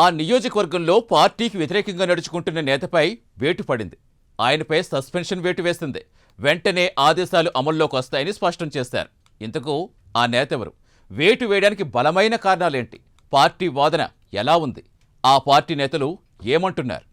ఆ నియోజకవర్గంలో పార్టీకి వ్యతిరేకంగా నడుచుకుంటున్న నేతపై వేటు పడింది. ఆయనపై సస్పెన్షన్ వేటు వేసింది. వెంటనే ఆదేశాలు అమల్లోకి వస్తాయని స్పష్టం చేశారు. ఇంతకు ఆ నేతెవరు? వేటు వేయడానికి బలమైన కారణాలేంటి? పార్టీ వాదన ఎలా ఉంది? ఆ పార్టీ నేతలు ఏమంటున్నారు?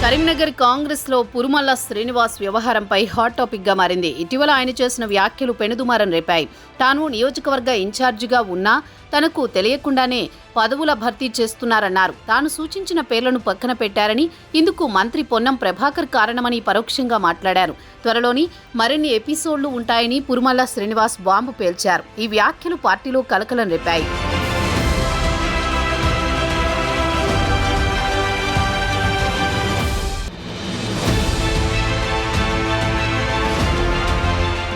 కరీంనగర్ కాంగ్రెస్ లో పురుమల్ల శ్రీనివాస్ వ్యవహారంపై హాట్ టాపిక్ గా మారింది. ఇటీవల ఆయన చేసిన వ్యాఖ్యలు పెనుదుమారం రేపాయి. తాను నియోజకవర్గ ఇన్ఛార్జిగా ఉన్నా తనకు తెలియకుండానే పదవుల భర్తీ చేస్తున్నారన్నారు. తాను సూచించిన పేర్లను పక్కన పెట్టారని, ఇందుకు మంత్రి పొన్నం ప్రభాకర్ కారణమని పరోక్షంగా మాట్లాడారు. త్వరలోని మరిన్ని ఎపిసోడ్లు ఉంటాయని పురుమల్ల శ్రీనివాస్ బాంబు పేల్చారు. ఈ వ్యాఖ్యలు పార్టీలో కలకలం రేపాయి.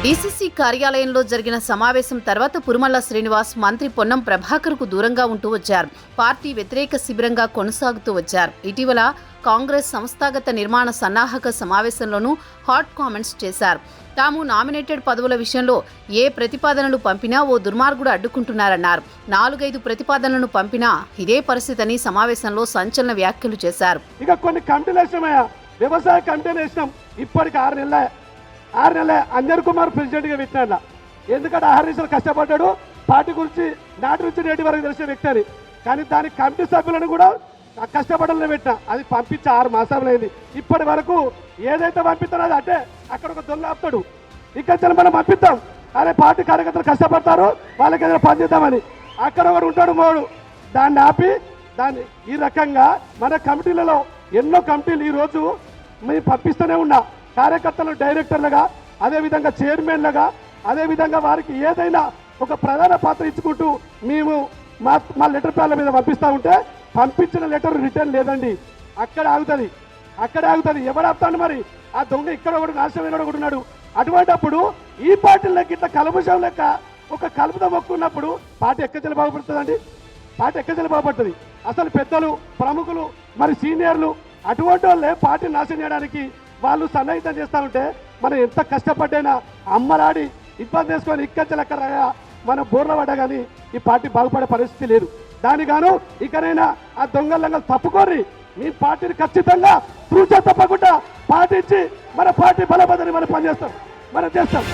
డీసీసీ కార్యాలయంలో జరిగిన సమావేశం తర్వాత పురుమల్ల శ్రీనివాస్ మంత్రి పొన్నం ప్రభాకర్కు దూరంగా ఉంటూ వచ్చారు. పార్టీ వ్యతిరేక శిబిరంగా కొనసాగుతూ వచ్చారు. ఇటీవల కాంగ్రెస్ సంస్థాగత నిర్మాణ సన్నాహక సమావేశంలోనూ హాట్ కామెంట్స్ చేశారు. తాము నామినేటెడ్ పదవుల విషయంలో ఏ ప్రతిపాదనలు పంపినా ఓ దుర్మార్గుడు అడ్డుకుంటున్నారన్నారు. 4-5 ప్రతిపాదనలను పంపినా ఇదే పరిస్థితిని సమావేశంలో సంచలన వ్యాఖ్యలు చేశారు. ఇక కొన్ని కమిటీలు వ్యవసాయ కమిటీలు వేసినాం. ఇప్పటికి 6 నెలలే అంజన్ కుమార్ ప్రెసిడెంట్గా పెట్టినా. ఎందుకంటే 6 నిమిషాలు కష్టపడ్డాడు. పార్టీ గురించి నాటి నుంచి నేటి వరకు తెలిసిన వ్యక్తి అని. కానీ దాని కమిటీ సభ్యులను కూడా కష్టపడాలని పెట్టినా. అది పంపించి 6 మాసాలు అయింది. ఇప్పటి వరకు ఏదైతే పంపిస్తారో అది అంటే అక్కడ ఒక దొంగ ఆపుతాడు. ఇక్కడ మనం పంపిస్తాం, అదే పార్టీ కార్యకర్తలు కష్టపడతారు, వాళ్ళకి ఏదైనా పని చేద్దామని. అక్కడ ఒకడు ఉంటాడు మోడు, దాన్ని ఆపి దాన్ని ఈ రకంగా మన కమిటీలలో ఎన్నో కమిటీలు ఈరోజు మేము పంపిస్తూనే ఉన్నా. కార్యకర్తలు డైరెక్టర్లుగా, అదేవిధంగా చైర్మన్లుగా, అదేవిధంగా వారికి ఏదైనా ఒక ప్రధాన పాత్ర ఇచ్చుకుంటూ మేము మా లెటర్ ప్యాడ్ల మీద పంపిస్తూ ఉంటే పంపించిన లెటర్ రిటర్న్ లేదండి. అక్కడ ఆగుతుంది. ఎవడు ఆపుతాడు మరి? ఆ దొంగ ఇక్కడ ఒకటి నాశనం ఒకటి ఉన్నాడు. అటువంటిప్పుడు ఈ పార్టీలకి ఇట్లా కలుపుషం లెక్క ఒక కలుపుతో మొక్కున్నప్పుడు పార్టీ ఎక్కచెల్లి బాగుపడుతుందండి. పార్టీ ఎక్కచెల్లి బాగుపడుతుంది. అసలు పెద్దలు, ప్రముఖులు, మరి సీనియర్లు అటువంటి వాళ్ళే పార్టీ నాశనం చేయడానికి వాళ్ళు సన్నిహితం చేస్తూ ఉంటే మనం ఎంత కష్టపడ్డైనా అమ్మలాడి ఇబ్బంది చేసుకొని ఇక్కచెలెక్కరగా మనం బోర్ల పడ్డా కానీ ఈ పార్టీ బాగుపడే పరిస్థితి లేదు. దానిగాను ఇకనైనా ఆ దొంగలంగా తప్పుకొని మీ పార్టీని ఖచ్చితంగా తూచా తప్పకుండా పాటించి మన పార్టీ బలపదని మనం పనిచేస్తాం, మనం చేస్తాం.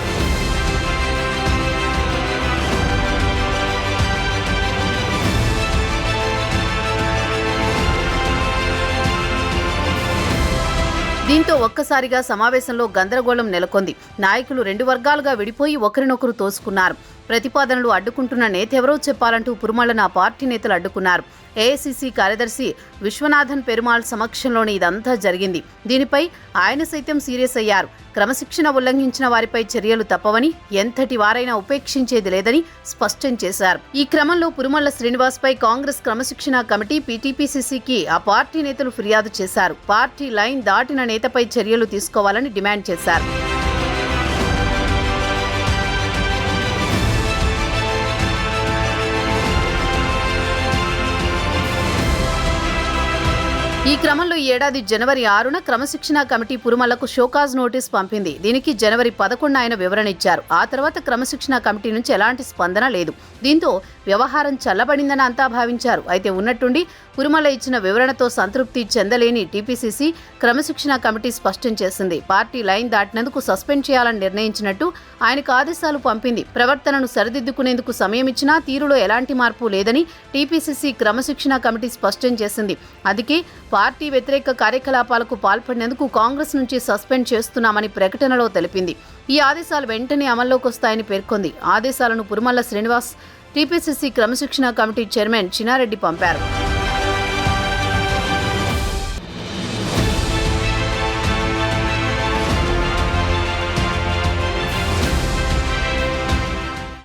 దీంతో ఒక్కసారిగా సమావేశంలో గందరగోళం నెలకొంది. నాయకులు 2 వర్గాలుగా విడిపోయి ఒకరినొకరు తోసుకున్నారు. ప్రతిపాదనలు అడ్డుకుంటున్న నేతెవరో చెప్పాలంటూ పురుమళ్ళను ఆ పార్టీ నేతలు అడ్డుకున్నారు. ఏఐసీసీ కార్యదర్శి విశ్వనాథన్ పెరుమాళ్ సమక్షంలోనే ఇదంతా జరిగింది. దీనిపై ఆయన సైతం సీరియస్ అయ్యారు. క్రమశిక్షణ ఉల్లంఘించిన వారిపై చర్యలు తప్పవని, ఎంతటి వారైనా ఉపేక్షించేది లేదని స్పష్టం చేశారు. ఈ క్రమంలో పురుమల్ల శ్రీనివాస్పై కాంగ్రెస్ క్రమశిక్షణ కమిటీ టీపీసీసీకి ఆ పార్టీ నేతలు ఫిర్యాదు చేశారు. పార్టీ లైన్ దాటిన నేతపై చర్యలు తీసుకోవాలని డిమాండ్ చేశారు. ఈ క్రమంలో ఈ ఏడాది జనవరి 6న క్రమశిక్షణ కమిటీ పురుమల్లకు షోకాజ్ నోటీస్ పంపింది. దీనికి జనవరి 11న ఆయన వివరణ ఇచ్చారు. ఆ తర్వాత క్రమశిక్షణ కమిటీ నుంచి ఎలాంటి స్పందన లేదు. దీంతో వ్యవహారం చల్లబడిందని అంతా భావించారు. అయితే ఉన్నట్టుండి పురుమల్ల ఇచ్చిన వివరణతో సంతృప్తి చెందలేని టీపీసీసీ క్రమశిక్షణ కమిటీ స్పష్టం చేసింది. పార్టీ లైన్ దాటినందుకు సస్పెండ్ చేయాలని నిర్ణయించినట్టు ఆయనకు ఆదేశాలు పంపింది. ప్రవర్తనను సరిదిద్దుకునేందుకు సమయం ఇచ్చినా తీరులో ఎలాంటి మార్పు లేదని టీపీసీసీ క్రమశిక్షణ కమిటీ స్పష్టం చేసింది. అందుకే పార్టీ వ్యతిరేక కార్యకలాపాలకు పాల్పడినందుకు కాంగ్రెస్ నుంచి సస్పెండ్ చేస్తున్నామని ప్రకటనలో తెలిపింది. ఈ ఆదేశాలు వెంటనే అమల్లోకి వస్తాయని పేర్కొంది. ఆదేశాలను పురుమల్ల శ్రీనివాస్ టీపీసీసీ క్రమశిక్షణ కమిటీ చైర్మన్ చిన్నారెడ్డి పంపారు.